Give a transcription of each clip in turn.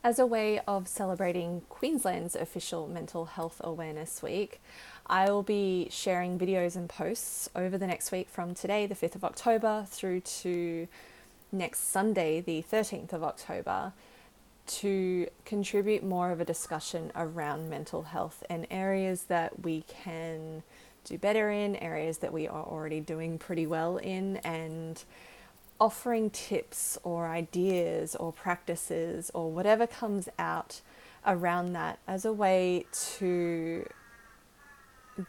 As a way of celebrating Queensland's official Mental Health Awareness Week, I will be sharing videos and posts over the next week from today, the 5th of October, through to next Sunday, the 13th of October, to contribute more of a discussion around mental health and areas that we can do better in, areas that we are already doing pretty well in, and offering tips or ideas or practices or whatever comes out around that as a way to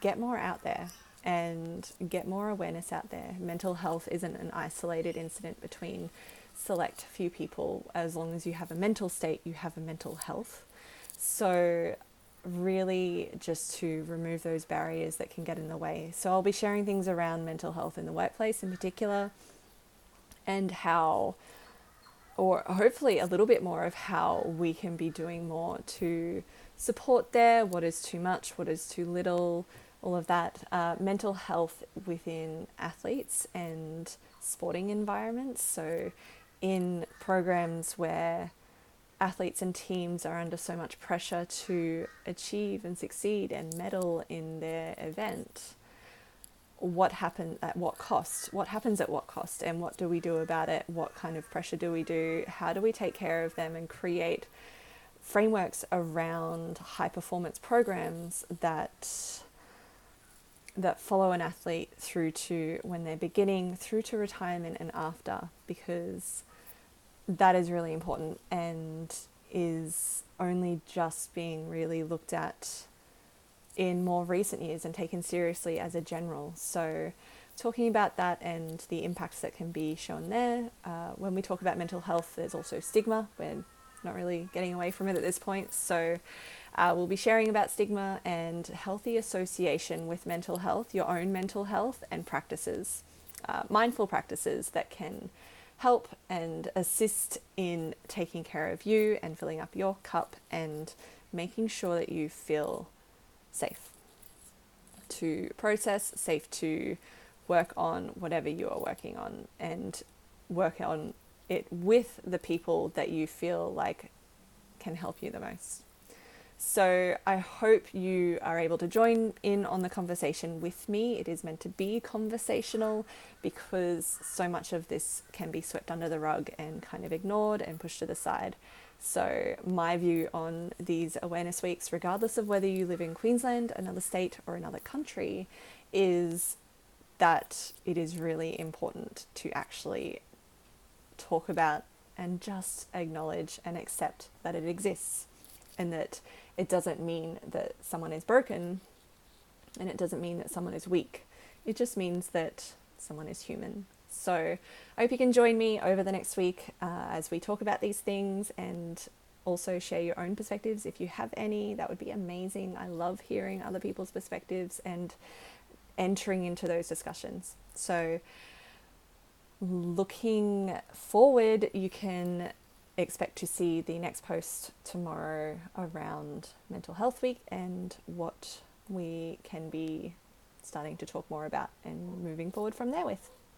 get more out there and get more awareness out there. Mental health isn't an isolated incident between select few people. As long as you have a mental state, you have a mental health. So really just to remove those barriers that can get in the way. So I'll be sharing things around mental health in the workplace in particular, and how, or hopefully a little bit more of how we can be doing more to support there, what is too much, what is too little, all of that. Mental health within athletes and sporting environments. So in programs where athletes and teams are under so much pressure to achieve and succeed and medal in their event, what happens at what cost, what happens at what cost, and what do we do about it? What kind of pressure do we do? How do we take care of them and create frameworks around high performance programs that follow an athlete through to when they're beginning, through to retirement and after, because that is really important and is only just being really looked at in more recent years and taken seriously as a general. So talking about that and the impacts that can be shown there. When we talk about mental health, there's also stigma. We're not really getting away from it at this point. So we'll be sharing about stigma and healthy association with mental health, your own mental health, and practices, mindful practices that can help and assist in taking care of you and filling up your cup and making sure that you feel safe to process, safe to work on whatever you are working on, and work on it with the people that you feel like can help you the most. So I hope you are able to join in on the conversation with me. It is meant to be conversational because so much of this can be swept under the rug and kind of ignored and pushed to the side. So my view on these awareness weeks, regardless of whether you live in Queensland, another state, or another country, is that it is really important to actually talk about and just acknowledge and accept that it exists, and that it doesn't mean that someone is broken, and it doesn't mean that someone is weak. It just means that someone is human. So I hope you can join me over the next week as we talk about these things, and also share your own perspectives. If you have any, that would be amazing. I love hearing other people's perspectives and entering into those discussions. So looking forward, you can expect to see the next post tomorrow around Mental Health Week and what we can be starting to talk more about and moving forward from there with.